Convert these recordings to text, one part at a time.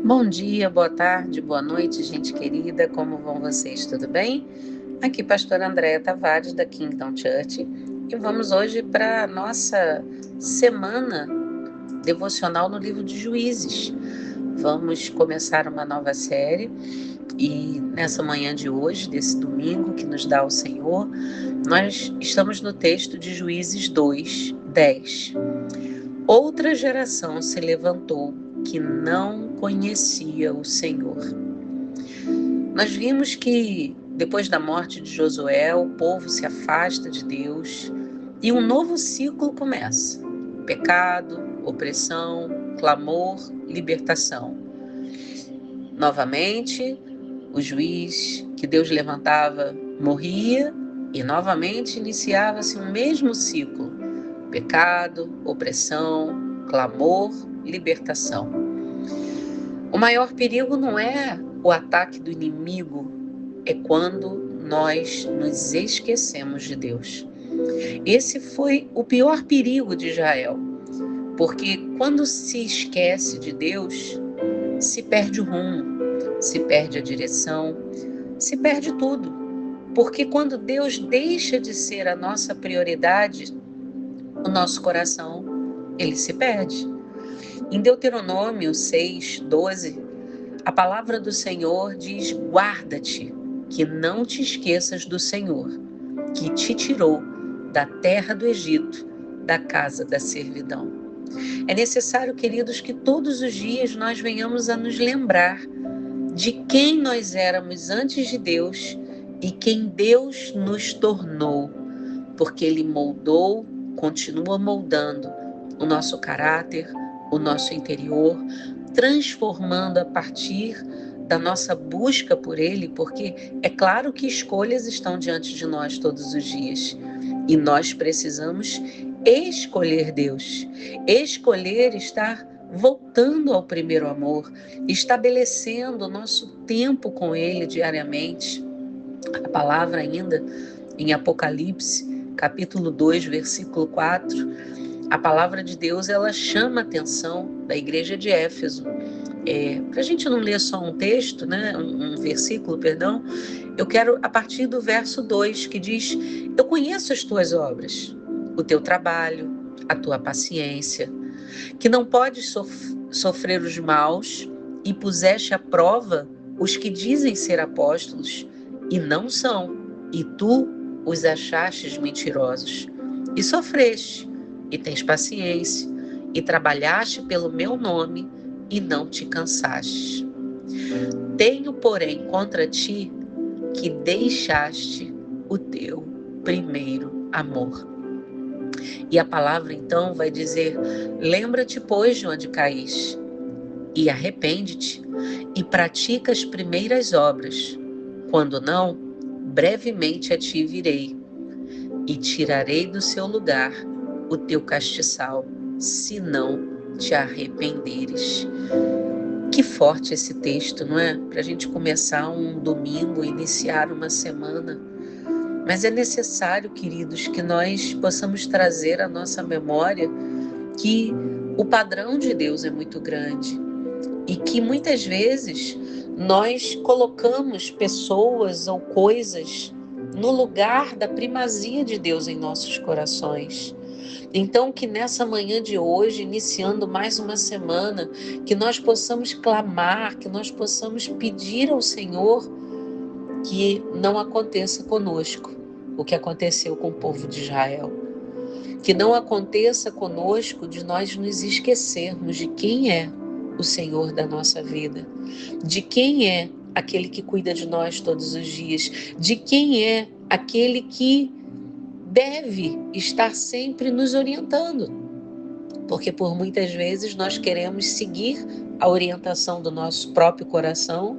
Bom dia, boa tarde, boa noite, gente querida, como vão vocês? Tudo bem? Aqui, pastora Andréa Tavares, da Kingdom Church, e vamos hoje para a nossa semana devocional no livro de Juízes. Vamos começar uma nova série e nessa manhã de hoje, desse domingo que nos dá o Senhor, nós estamos no texto de Juízes 2, 10. Outra geração se levantou que não conhecia o Senhor. Nós vimos que depois da morte de Josué, o povo se afasta de Deus e um novo ciclo começa. Pecado, opressão, clamor, libertação. Novamente, o juiz que Deus levantava morria e novamente iniciava-se um mesmo ciclo. Pecado, opressão, clamor, libertação. O maior perigo não é o ataque do inimigo, é quando nós nos esquecemos de Deus. Esse foi o pior perigo de Israel, porque quando se esquece de Deus, se perde o rumo, se perde a direção, se perde tudo. Porque quando Deus deixa de ser a nossa prioridade, o nosso coração, ele se perde. Em Deuteronômio 6, 12, a palavra do Senhor diz: guarda-te, que não te esqueças do Senhor, que te tirou da terra do Egito, da casa da servidão. É necessário, queridos, que todos os dias nós venhamos a nos lembrar de quem nós éramos antes de Deus e quem Deus nos tornou, porque Ele moldou, continua moldando o nosso caráter, o nosso interior, transformando a partir da nossa busca por Ele, porque é claro que escolhas estão diante de nós todos os dias e nós precisamos escolher Deus, escolher estar voltando ao primeiro amor, estabelecendo o nosso tempo com Ele diariamente. A palavra ainda em Apocalipse, capítulo 2, versículo 4, a palavra de Deus, ela chama a atenção da igreja de Éfeso. Para a gente não ler só um texto, né, um versículo, perdão, eu quero a partir do verso 2, que diz: eu conheço as tuas obras, o teu trabalho, a tua paciência, que não podes sofrer os maus e puseste à prova os que dizem ser apóstolos e não são, e tu os achastes mentirosos, e sofreste, e tens paciência, e trabalhaste pelo meu nome, e não te cansaste. Tenho, porém, contra ti que deixaste o teu primeiro amor. E a palavra, então, vai dizer: lembra-te, pois, de onde caíste, e arrepende-te, e pratica as primeiras obras. Quando não, brevemente a ti virei, e tirarei do seu lugar o teu castiçal, se não te arrependeres. Que forte esse texto, não é? Para a gente começar um domingo, iniciar uma semana. Mas é necessário, queridos, que nós possamos trazer à nossa memória que o padrão de Deus é muito grande e que muitas vezes nós colocamos pessoas ou coisas no lugar da primazia de Deus em nossos corações. Então, que nessa manhã de hoje, iniciando mais uma semana, que nós possamos clamar, que nós possamos pedir ao Senhor que não aconteça conosco o que aconteceu com o povo de Israel. Que não aconteça conosco de nós nos esquecermos de quem é o Senhor da nossa vida, de quem é aquele que cuida de nós todos os dias, de quem é aquele que deve estar sempre nos orientando, porque por muitas vezes nós queremos seguir a orientação do nosso próprio coração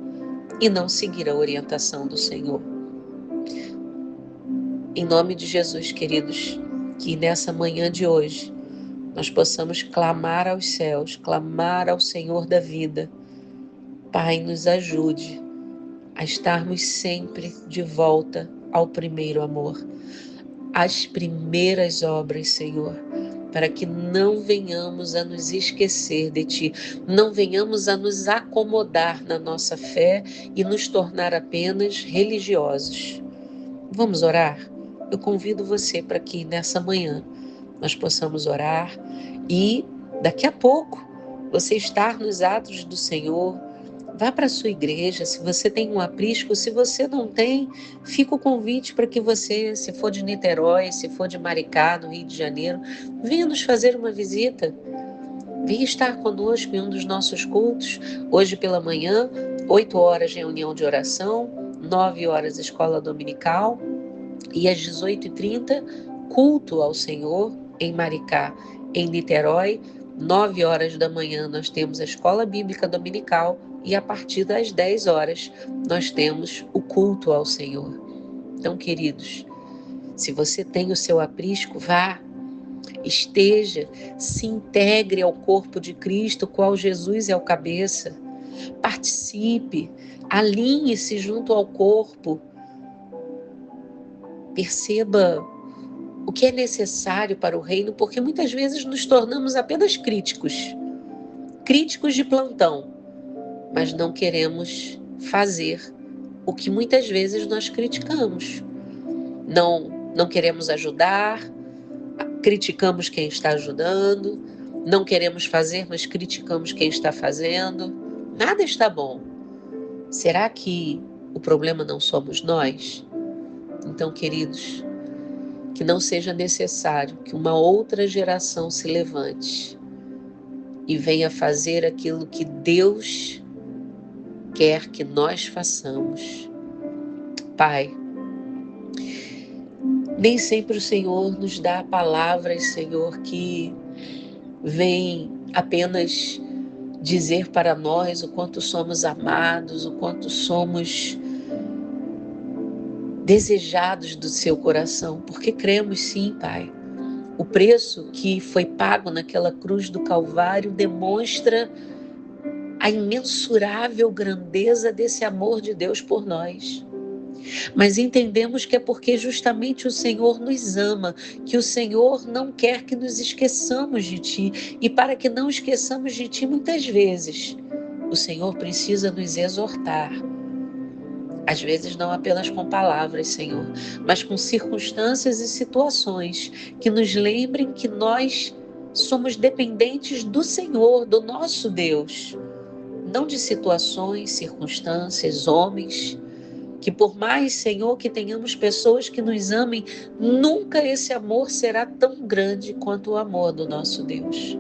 e não seguir a orientação do Senhor. Em nome de Jesus, queridos, que nessa manhã de hoje nós possamos clamar aos céus, clamar ao Senhor da vida. Pai, nos ajude a estarmos sempre de volta ao primeiro amor, às primeiras obras, Senhor. para que não venhamos a nos esquecer de Ti, não venhamos a nos acomodar na nossa fé e nos tornar apenas religiosos. Vamos orar? Eu convido você para que nessa manhã nós possamos orar e daqui a pouco você estar nos atos do Senhor. Vá para a sua igreja, se você tem um aprisco, se você não tem, fica o convite para que você, se for de Niterói, se for de Maricá, no Rio de Janeiro, venha nos fazer uma visita. Venha estar conosco em um dos nossos cultos, hoje pela manhã, 8 horas reunião de oração, 9 horas escola dominical e às 18h30 culto ao Senhor em Maricá. Em Niterói, 9 horas da manhã nós temos a escola bíblica dominical e a partir das 10 horas nós temos o culto ao Senhor. Então, queridos, se você tem o seu aprisco, vá, esteja, se integre ao corpo de Cristo, qual Jesus é o cabeça. Participe, alinhe-se junto ao corpo. Perceba o que é necessário para o reino, porque muitas vezes nos tornamos apenas críticos de plantão, mas não queremos fazer o que muitas vezes nós criticamos. Não queremos ajudar, criticamos quem está ajudando, não queremos fazer, mas criticamos quem está fazendo. Nada está bom. Será que o problema não somos nós? Então, queridos, que não seja necessário que uma outra geração se levante e venha fazer aquilo que Deus quer que nós façamos. Pai, nem sempre o Senhor nos dá palavras, Senhor, que vêm apenas dizer para nós o quanto somos amados, o quanto somos desejados do seu coração, porque cremos sim, Pai. O preço que foi pago naquela cruz do Calvário demonstra a imensurável grandeza desse amor de Deus por nós. Mas entendemos que é porque justamente o Senhor nos ama, que o Senhor não quer que nos esqueçamos de Ti. E para que não esqueçamos de Ti, muitas vezes, o Senhor precisa nos exortar. Às vezes não apenas com palavras, Senhor, mas com circunstâncias e situações que nos lembrem que nós somos dependentes do Senhor, do nosso Deus. Não de situações, circunstâncias, homens, que por mais, Senhor, que tenhamos pessoas que nos amem, nunca esse amor será tão grande quanto o amor do nosso Deus.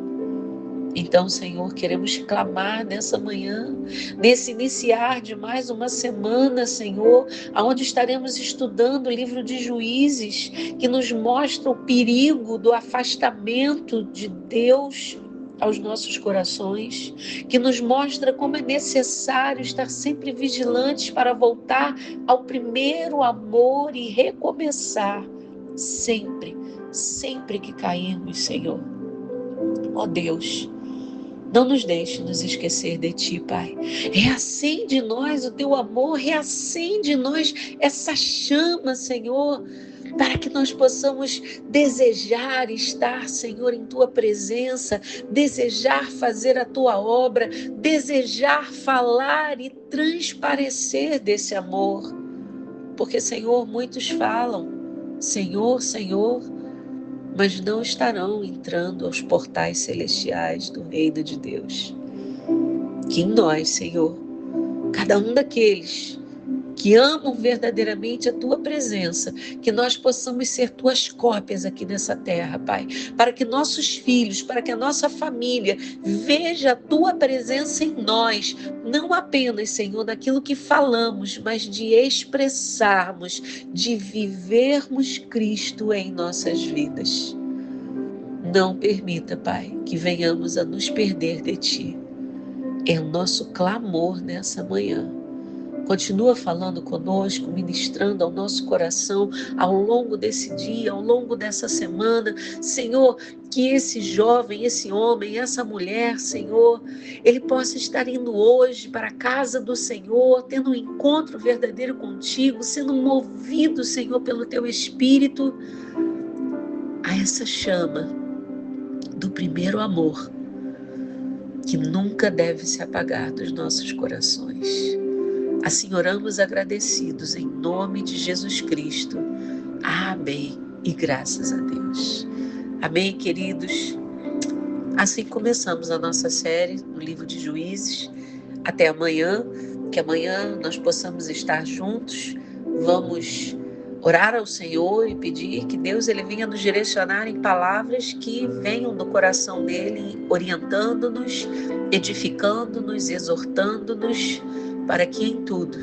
Então, Senhor, queremos clamar nessa manhã, nesse iniciar de mais uma semana, Senhor, onde estaremos estudando o livro de Juízes, que nos mostra o perigo do afastamento de Deus aos nossos corações, que nos mostra como é necessário estar sempre vigilantes para voltar ao primeiro amor e recomeçar sempre que cairmos, Senhor. Ó Deus, não nos deixe nos esquecer de Ti, Pai. Reacende em nós o Teu amor, reacende em nós essa chama, Senhor, para que nós possamos desejar estar, Senhor, em Tua presença, desejar fazer a Tua obra, desejar falar e transparecer desse amor. Porque, Senhor, muitos falam, Senhor, Senhor, mas não estarão entrando aos portais celestiais do reino de Deus. Que em nós, Senhor, cada um daqueles que amam verdadeiramente a Tua presença, que nós possamos ser Tuas cópias aqui nessa terra, Pai, para que nossos filhos, para que a nossa família veja a Tua presença em nós, não apenas, Senhor, naquilo que falamos, mas de expressarmos, de vivermos Cristo em nossas vidas. Não permita, Pai, que venhamos a nos perder de Ti. É o nosso clamor nessa manhã. Continua falando conosco, ministrando ao nosso coração ao longo desse dia, ao longo dessa semana. Senhor, que esse jovem, esse homem, essa mulher, Senhor, ele possa estar indo hoje para a casa do Senhor, tendo um encontro verdadeiro contigo, sendo movido, Senhor, pelo Teu Espírito, a essa chama do primeiro amor que nunca deve se apagar dos nossos corações. Assim oramos agradecidos em nome de Jesus Cristo. Amém e graças a Deus. Amém, queridos. Assim começamos a nossa série no livro de Juízes. Até amanhã, que amanhã nós possamos estar juntos. Vamos orar ao Senhor e pedir que Deus ele venha nos direcionar em palavras que venham do coração dele, orientando-nos, edificando-nos, exortando-nos, para que em tudo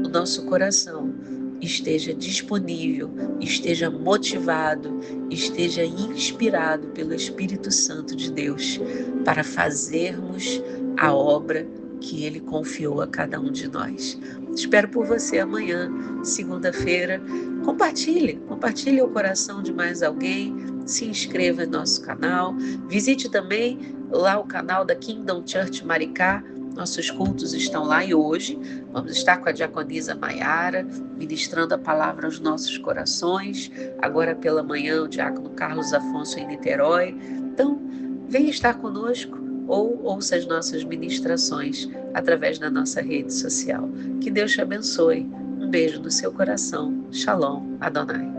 o nosso coração esteja disponível, esteja motivado, esteja inspirado pelo Espírito Santo de Deus para fazermos a obra que Ele confiou a cada um de nós. Espero por você amanhã, segunda-feira. Compartilhe o coração de mais alguém, se inscreva em nosso canal, visite também lá o canal da Kingdom Church Maricá. Nossos cultos estão lá e hoje vamos estar com a diaconisa Maiara, ministrando a palavra aos nossos corações. Agora pela manhã o diácono Carlos Afonso em Niterói. Então, venha estar conosco ou ouça as nossas ministrações através da nossa rede social. Que Deus te abençoe. Um beijo no seu coração. Shalom, Adonai.